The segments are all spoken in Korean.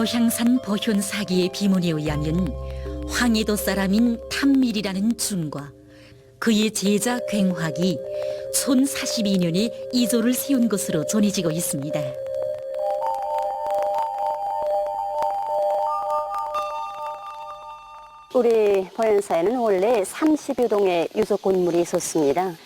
묘향산 보현사기의 비문에 의하면 황해도 사람인 탐밀이라는 중과 그의 제자 굉학이 촌 42년에 이조를 세운 것으로 전해지고 있습니다. 우리 보현사에는 원래 30여 동의 유적 건물이 있었습니다.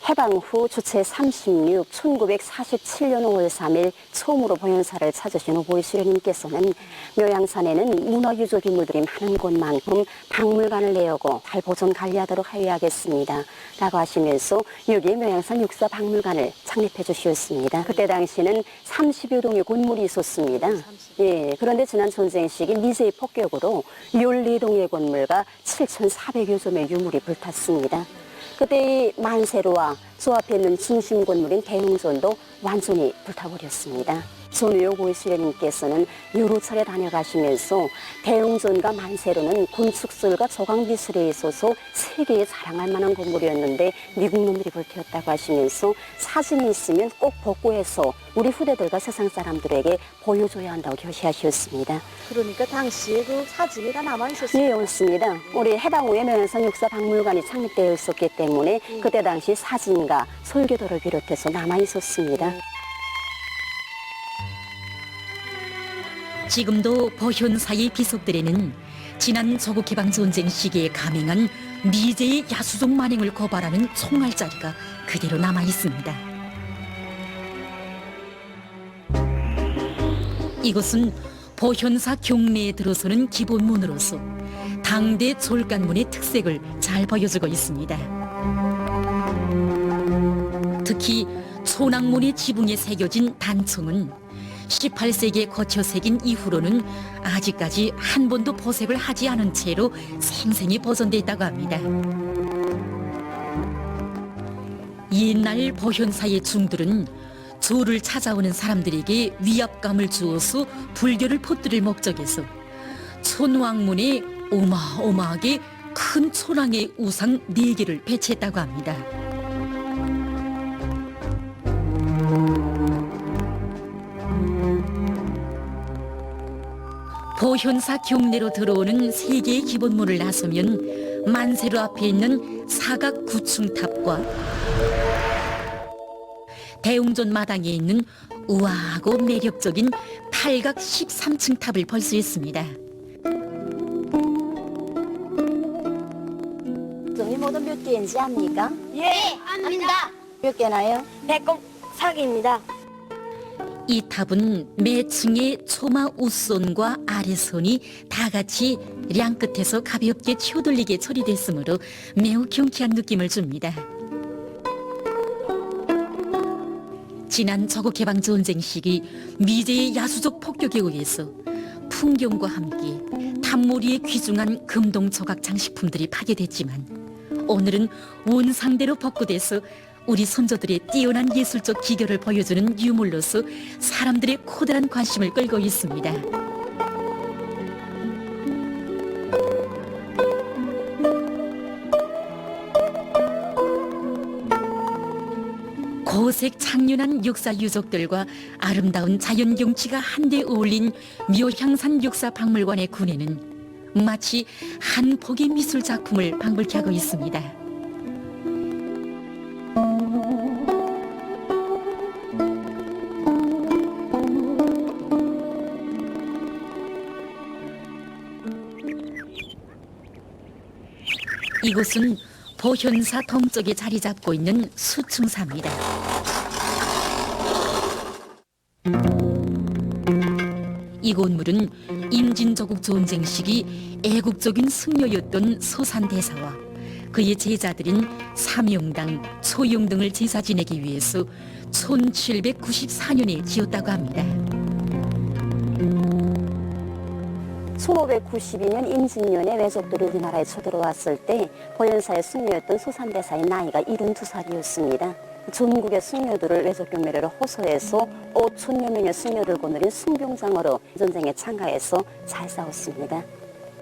해방 후 주체 36, 1947년 5월 3일 처음으로 보현사를 찾으신 오보이 수련님께서는 묘향산에는 문화유적 인물들이 많은 곳만큼 박물관을 내오고 잘 보존 관리하도록 하여야겠습니다 라고 하시면서 여기에 묘향산 육사박물관을 창립해 주셨습니다. 그때 당시는 30여 동의 건물이 있었습니다. 예, 그런데 지난 전쟁 시기 미제의 폭격으로 14동의 건물과 7,400여 점의 유물이 불탔습니다. 그때 이 만세로와 저 앞에 있는 중심 건물인 대웅전도 완전히 불타버렸습니다. 전우요 고위수련님께서는 여러 차례 다녀가시면서 대웅전과 만세로는 건축설과 조각미술에 있어서 세계에 자랑할 만한 건물이었는데 미국 놈들이 불태웠다고 하시면서 사진이 있으면 꼭 복구해서 우리 후대들과 세상 사람들에게 보여줘야 한다고 결시하셨습니다. 그러니까 당시에 그 사진이 다 남아있었어요. 네, 맞습니다. 우리 해방 후에 묘향산 육사박물관이 창립되어 있었기 때문에 그때 당시 사진과 설교도를 비롯해서 남아있었습니다. 지금도 보현사의 비석들에는 지난 조국해방전쟁 시기에 감행한 미제의 야수종 만행을 고발하는 총알자리가 그대로 남아있습니다. 이곳은 보현사 경내에 들어서는 기본문으로서 당대 졸간문의 특색을 잘 보여주고 있습니다. 특히 초낙문의 지붕에 새겨진 단청은 18세기에 거쳐 새긴 이후로는 아직까지 한 번도 포색을 하지 않은 채로 생생히 보존돼 있다고 합니다. 옛날 보현사의 중들은 조를 찾아오는 사람들에게 위압감을 주어서 불교를 퍼뜨릴 목적에서 촌왕문에 어마어마하게 큰 초랑의 우상 4개를 배치했다고 합니다. 보현사 경내로 들어오는 3개의 기본문을 나서면 만세로 앞에 있는 사각 구층탑과 대웅전 마당에 있는 우아하고 매력적인 팔각 13층 탑을 볼 수 있습니다. 점이 모두 몇 개인지 압니까? 예, 압니다. 몇 개나요? 배꼽 사기입니다. 이 탑은 매층의 초마 윗손과 아래손이 다 같이 량 끝에서 가볍게 치어돌리게 처리됐으므로 매우 경쾌한 느낌을 줍니다. 지난 조국해방전쟁 시기 미제의 야수적 폭격에 의해서 풍경과 함께 탑무리에 귀중한 금동 조각 장식품들이 파괴됐지만 오늘은 원상대로 복구돼서 우리 선조들의 뛰어난 예술적 기교를 보여주는 유물로서 사람들의 커다란 관심을 끌고 있습니다. 고색 창륜한 역사 유적들과 아름다운 자연 경치가 한데 어울린 묘향산 역사박물관의 군에는 마치 한 폭의 미술 작품을 방불케 하고 있습니다. 이곳은 보현사 동쪽에 자리 잡고 있는 수층사입니다. 이 건물은 임진조국 전쟁 시기 애국적인 승려였던 소산대사와 그의 제자들인 삼용당, 초용 등을 제사 지내기 위해서 1794년에 지었다고 합니다. 1592년 임진년에 외적들이 우리나라에 쳐들어왔을 때 보현사의 승려였던 소산대사의 나이가 72살이었습니다. 전국의 승려들을 외적 경매를 호소해서 5천여 명의 승려를 거느린 승병장으로 전쟁에 참가해서 잘 싸웠습니다.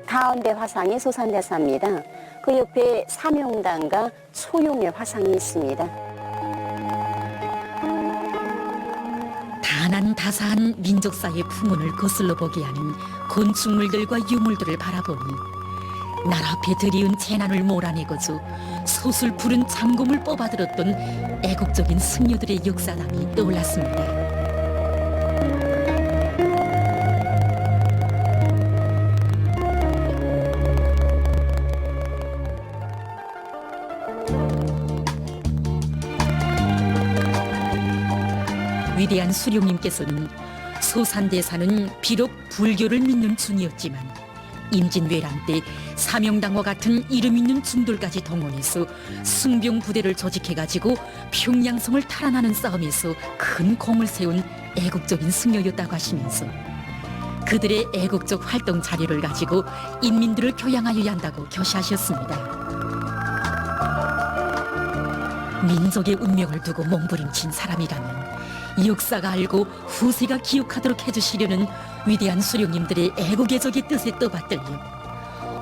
가운데 화상이 소산대사입니다. 그 옆에 삼용당과 초용의 화상이 있습니다. 가난다사한 민족사의 풍운을 거슬러 보게 하는 건축물들과 유물들을 바라보니 날 앞에 들이운 재난을 몰아내고도 솟을 푸른 장곰을 뽑아들었던 애국적인 승려들의 역사담이 떠올랐습니다. 위대한 수룡님께서는 소산대사는 비록 불교를 믿는 중이었지만 임진왜란 때 사명당과 같은 이름 있는 중들까지 동원해서 승병 부대를 조직해가지고 평양성을 탈환하는 싸움에서 큰功을 세운 애국적인 승려였다고 하시면서 그들의 애국적 활동 자료를 가지고 인민들을 교양하여야 한다고 교시하셨습니다. 민족의 운명을 두고 몸부림친 사람이라면 역사가 알고 후세가 기억하도록 해주시려는 위대한 수령님들의 애국애적의 뜻에 떠받들려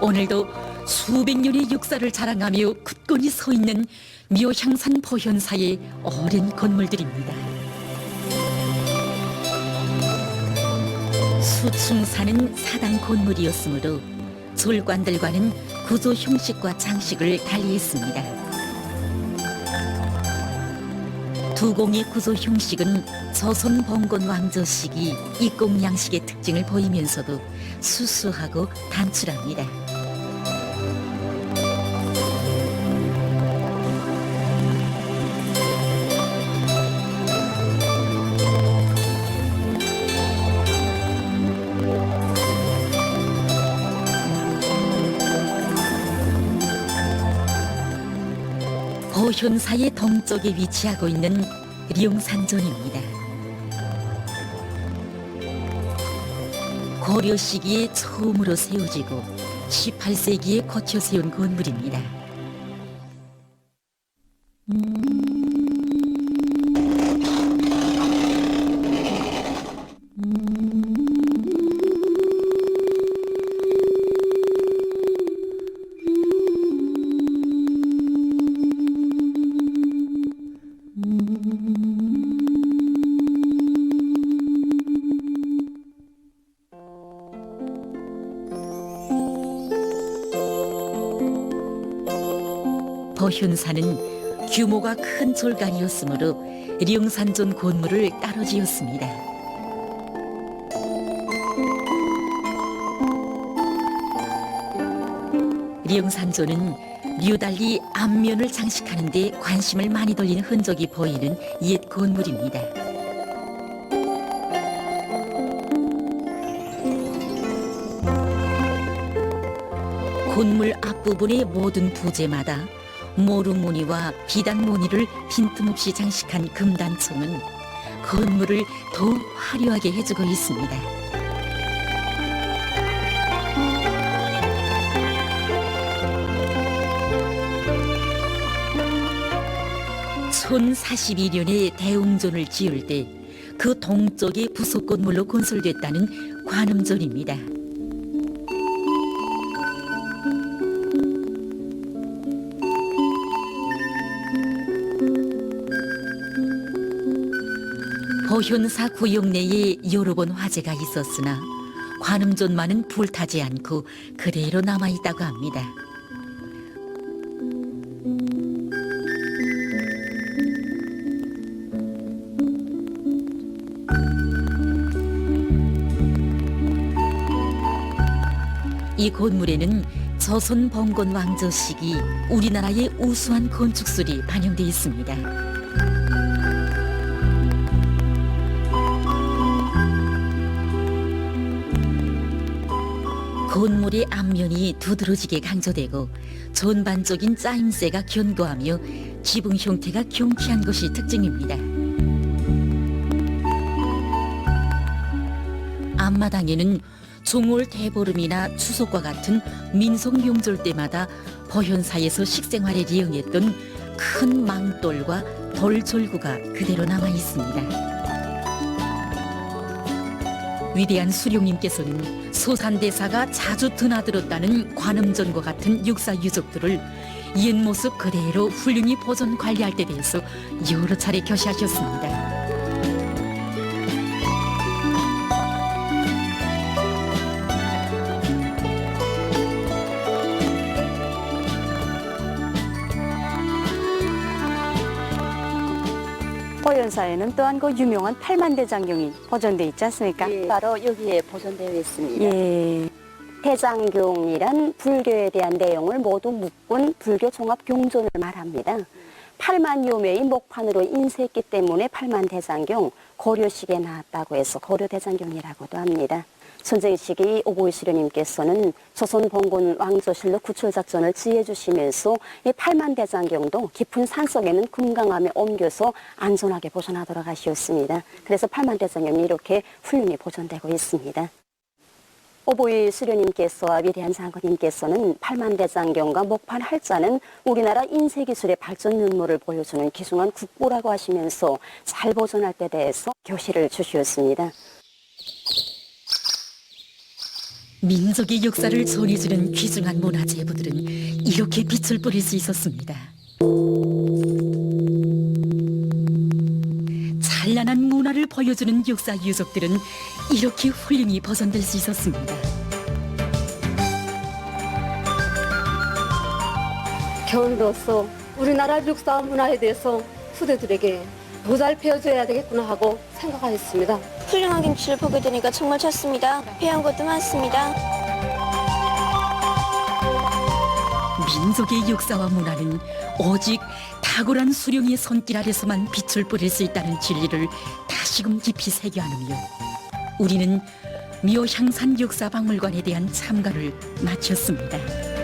오늘도 수백 년의 역사를 자랑하며 굳건히 서 있는 묘향산 보현사의 오랜 건물들입니다. 수충사는 사당 건물이었으므로 졸관들과는 구조 형식과 장식을 달리했습니다. 두공의 구조 형식은 조선 봉건 왕조 시기 입공 양식의 특징을 보이면서도 수수하고 단출합니다. 보현사의 동쪽에 위치하고 있는 룡산존입니다. 고려 시기에 처음으로 세워지고 18세기에 거쳐 세운 건물입니다. 보현사는 규모가 큰 졸간이었으므로 룡산존 건물을 따로 지었습니다. 룡산존은 류달리 앞면을 장식하는 데 관심을 많이 돌린 흔적이 보이는 옛 건물입니다. 건물 앞부분의 모든 부재마다 모루무늬와 비단무늬를 빈틈없이 장식한 금단총은 건물을 더 화려하게 해주고 있습니다. (1042년에) 대웅존을 지을 때 그 동쪽의 부속 건물로 건설됐다는 관음존입니다. 보현사 구역 내에 여러 번 화재가 있었으나 관음존만은 불타지 않고 그대로 남아있다고 합니다. 이 건물에는 조선 봉건 왕조 시기 우리나라의 우수한 건축술이 반영되어 있습니다. 건물의 앞면이 두드러지게 강조되고 전반적인 짜임새가 견고하며 지붕 형태가 경쾌한 것이 특징입니다. 앞마당에는 종월 대보름이나 추석과 같은 민속 명절 때마다 보현사에서 식생활에 이용했던 큰 망돌과 돌졸구가 그대로 남아 있습니다. 위대한 수룡님께서는 소산대사가 자주 드나들었다는 관음전과 같은 역사 유적들을 옛 모습 그대로 훌륭히 보존 관리할 때 대해서 여러 차례 교시하셨습니다. 호연사에는 또한 그 유명한 팔만대장경이 보존돼 있지 않습니까? 예, 바로 여기에 보존되어 있습니다. 예. 대장경이란 불교에 대한 내용을 모두 묶은 불교 종합 경전을 말합니다. 8만 요매의 목판으로 인쇄했기 때문에 8만 대장경, 고려식에 나왔다고 해서 고려대장경이라고도 합니다. 전쟁 시기 오보이 수련님께서는 조선 봉건 왕조실록 구출작전을 지휘해 주시면서 이 8만 대장경도 깊은 산속에는 금강암에 옮겨서 안전하게 보존하도록 하셨습니다. 그래서 8만 대장경이 이렇게 훌륭히 보존되고 있습니다. 오보이 수련님께서와 위대한 장군님께서는 8만 대장경과 목판 할자는 우리나라 인쇄기술의 발전 면모를 보여주는 귀중한 국보라고 하시면서 잘 보존할 때 대해서 교시를 주셨습니다. 민족의 역사를 전해주는 귀중한 문화재부들은 이렇게 빛을 뿌릴 수 있었습니다. 찬란한 문화를 보여주는 역사 유적들은 이렇게 훌륭히 보존될 수 있었습니다. 교원으로서 우리나라 역사 문화에 대해서 후대들에게 더 잘 배워줘야 되겠구나 하고 생각하였습니다. 훌륭한 김치를 보게 되니까 정말 좋습니다. 배운 것도 많습니다. 민족의 역사와 문화는 오직 탁월한 수령의 손길 아래서만 빛을 뿌릴 수 있다는 진리를 다시금 깊이 새겨하느며 우리는 묘향산 역사박물관에 대한 참가를 마쳤습니다.